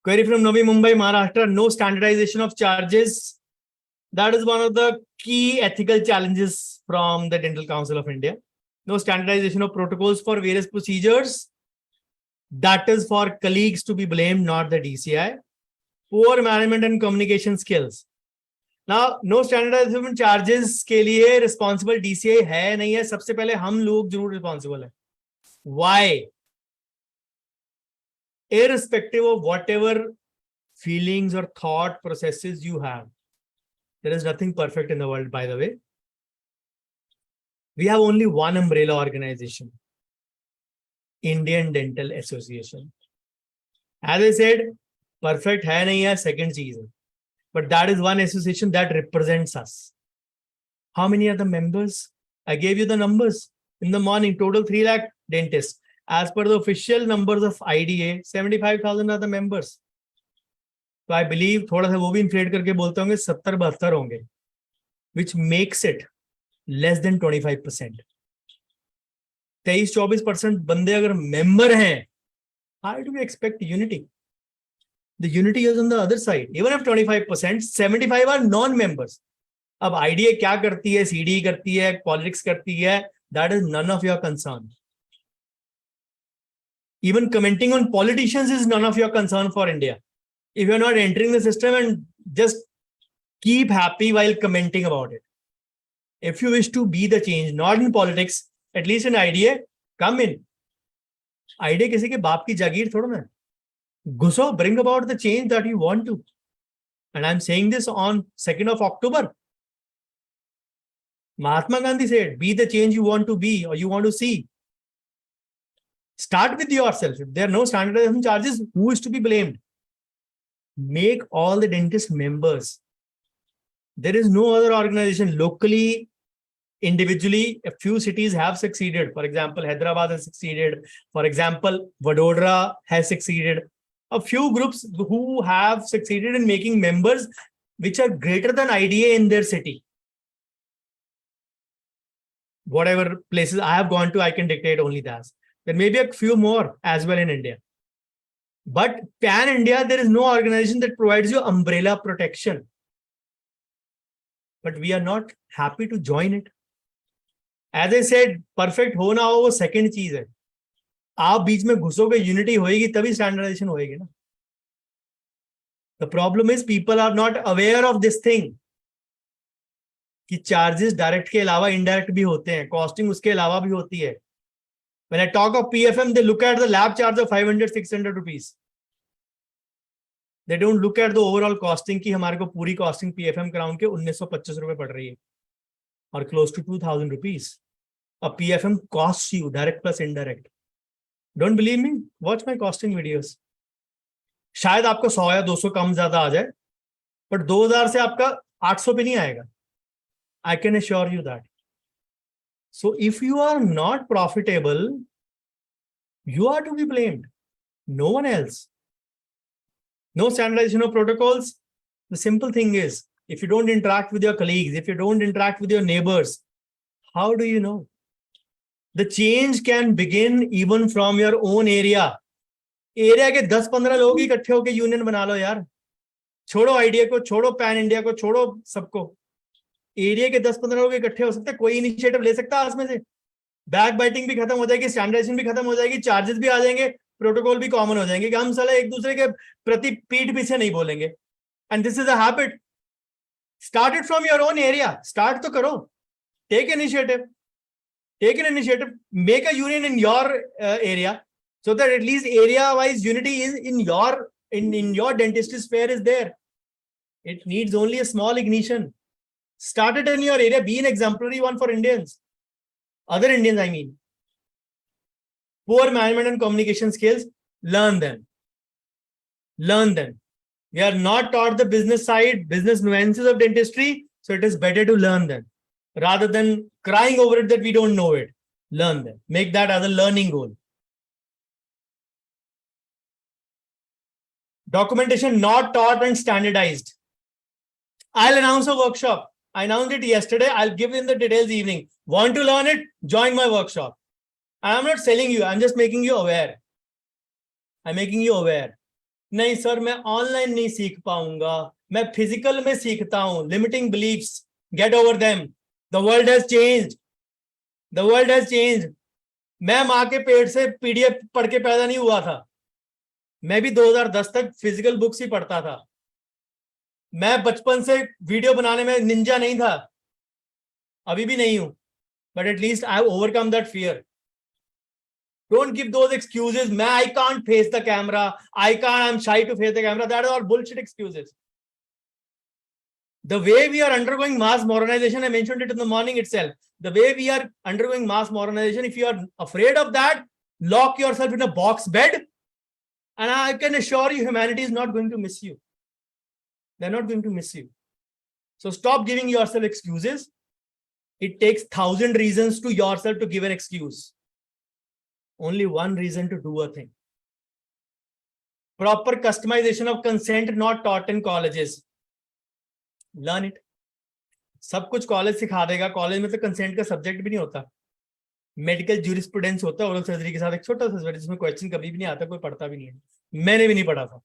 Query from Navi Mumbai, Maharashtra. No standardization of charges. That is one of the key ethical challenges from the Dental Council of India. No standardization of protocols for various procedures. That is for colleagues to be blamed, not the DCI. Poor management and communication skills. Now, no standardization charges के लिए responsible DCI है नहीं है. सबसे पहले हम लोग जरूर responsible है. Why? Irrespective of whatever feelings or thought processes you have, there is nothing perfect in the world, by the way. We have only one umbrella organization, Indian Dental Association. As I said, perfect hai nahi hai, second cheez hai. But that is one association that represents us. How many are the members? I gave you the numbers in the morning. Total 3 lakh dentists. As per the official numbers of IDA, 75,000 are the members. So I believe थोड़ा सा वो भी inflate करके बोलते होंगे 70-72 होंगे, which makes it less than 25%. 23-24% बंदे अगर member हैं, how do we expect unity? The unity is on the other side. Even if 25%, 75 are non-members. अब IDA क्या करती है, CD करती है, politics करती है, that is none of your concern. Even commenting on politicians is none of your concern for India. If you're not entering the system, and just keep happy while commenting about it. If you wish to be the change, not in politics, at least in IDA, come in. IDA किसी के बाप की जागीर थोड़ा ना. घुसो, bring about the change that you want to. And I'm saying this on 2nd of October. Mahatma Gandhi said, be the change you want to be or you want to see. Start with yourself. If there are no standardization charges, who is to be blamed? Make all the dentist members. There is no other organization locally, individually. A few cities have succeeded. For example, Hyderabad has succeeded. For example, Vadodara has succeeded. A few groups who have succeeded in making members which are greater than IDA in their city. Whatever places I have gone to, I can dictate only that. There may be a few more as well in India. But pan India, there is no organization that provides you umbrella protection. But we are not happy to join it. As I said, perfect हो ना हो वो second चीज है. आप बीच में घुसोगे, unity होएगी तभी standardization होएगी ना. The problem is people are not aware of this thing. कि charges direct के अलावा indirect भी होते हैं, costing उसके अलावा भी होती है. When I talk of PFM, they look at the lab charge of 500-600 rupees. They don't look at the overall costing कि हमारे को पूरी costing PFM कराउंड के 1925 रुपए पड़ रही है और close to 2000 rupees. A PFM costs you direct plus indirect. Don't believe me? Watch my costing videos. शायद आपको 100 या 200 कम ज्यादा आ जाए, but 2000 से आपका 800 पे नहीं आएगा. I can assure you that. So if you are not profitable, you are to be blamed. No one else. No standardization of protocols. The simple thing is, if you don't interact with your colleagues, if you don't interact with your neighbors, how do you know? The change can begin even from your own area. Area के 10-15 लोग इकट्ठे होकर union बना लो यार. छोड़ो idea को, छोड़ो pan India को, छोड़ो सबको. एरिया के 10-15 लोग इकट्ठे हो सकते हैं, कोई इनिशिएटिव ले सकता है इसमें से. बैक बाइटिंग भी खत्म हो जाएगी, स्टैंडर्डाइजेशन भी खत्म हो जाएगी, चार्जेस भी आ जाएंगे, प्रोटोकॉल भी कॉमन हो जाएंगे कि हम साला एक दूसरे के प्रति पीठ पीछे नहीं बोलेंगे. And this is a habit. Start it from your own area. Start तो करो. Take initiative. Take an initiative. Make a union in your area so that at least area-wise unity is in your dentistry sphere is there. It needs only a small ignition. Start it in your area. Be an exemplary one for Indians. Other Indians, I mean. Poor management and communication skills, learn them. Learn them. We are not taught the business side, business nuances of dentistry, so it is better to learn them. Rather than crying over it that we don't know it. Learn them. Make that as a learning goal. Documentation not taught and standardized. I'll announce a workshop. I announced it yesterday. I'll give in the details evening. Want to learn it? Join my workshop. I'm not selling you. I'm just making you aware. I'm making you aware. नहीं sir मैं online नहीं सीख पाऊंगा, मैं physical में सीखता हूं. Limiting beliefs, get over them. The world has changed, the world has changed. मैं माँ के पेट से पीडीएफ पढ़ के पैदा नहीं हुआ था. मैं भी 2010 तक फिजिकल बुक्स ही पढ़ता था. मैं बचपन से वीडियो बनाने में निंजा नहीं था, अभी भी नहीं हूं, but at least I have overcome that fear. Don't give those excuses. I can't face the camera. I'm shy to face the camera. That are all bullshit excuses. The way we are undergoing mass modernization, I mentioned it in the morning itself. The way we are undergoing mass modernization, if you are afraid of that, lock yourself in a box bed. And I can assure you, humanity is not going to miss you. They're not going to miss you. So stop giving yourself excuses. It takes 1,000 reasons to yourself to give an excuse. Only one reason to do a thing. Proper customization of consent not taught in colleges. Learn it. सब कुछ college सिखा देगा. College में तो consent का subject भी नहीं होता. मेडिकल ज्यूरिस्प्रूडेंस होता है ओरल सर्जरी के साथ, एक छोटा सा सब्जेक्ट जिसमें क्वेश्चन कभी भी नहीं आता, कोई पढ़ता भी नहीं है. मैंने भी नहीं पढ़ा था.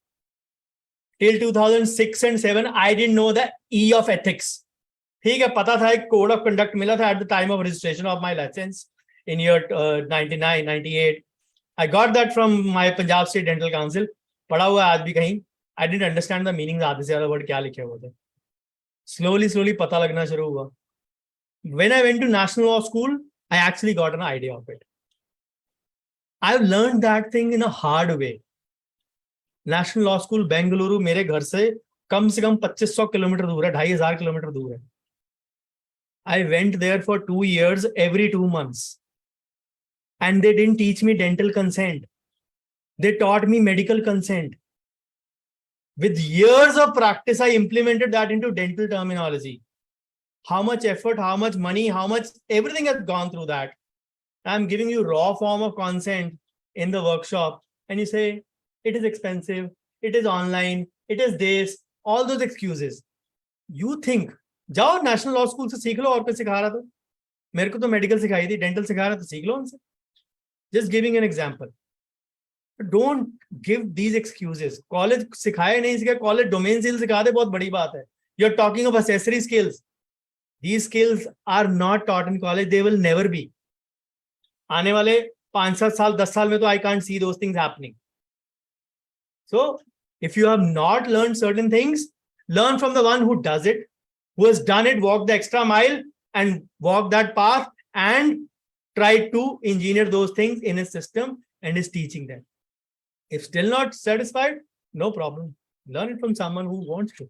Till 2006 and 7 I didn't know the E of ethics. ठीक है, पता था एक कोड ऑफ कंडक्ट मिला था at the time of registration of my license in year 99, 98. I got that from my Punjab State Dental Council. पढ़ा हुआ आज भी कहीं. I didn't understand the meaning. आधे से ज्यादा वर्ड क्या लिखे हुए थे. Slowly पता लगना शुरू हुआ. When I went to National Law School, I actually got an idea of it. I've learned that thing in a hard way. National Law School, Bengaluru, मेरे घर से कम 2500 किलोमीटर दूर है, 2500 किलोमीटर दूर है. I went there for 2 years every 2 months. And they didn't teach me dental consent. They taught me medical consent. With years of practice, I implemented that into dental terminology. How much effort, how much money, how much everything has gone through that. I'm giving you raw form of consent in the workshop. And you say, it is expensive, it is online, it is this, all those excuses. You think, जाओ national law school से सीख लो. और कोई सिखा रहा था? मेरे को तो मेडिकल सिखाई थी, डेंटल सिखा रहा था, सीख लो उनसे. Just giving an example. Don't give these excuses. College सिखाए नहीं सिखाए, college domain skills सिखा दे, बहुत बड़ी बात है. You're talking of accessory skills. These skills are not taught in college. They will never be. आने वाले 5-7 साल 10 साल में तो I can't see those things happening. So if you have not learned certain things, learn from the one who does it, who has done it, walk the extra mile and walk that path and try to engineer those things in his system and is teaching them. If still not satisfied, no problem. Learn it from someone who wants to.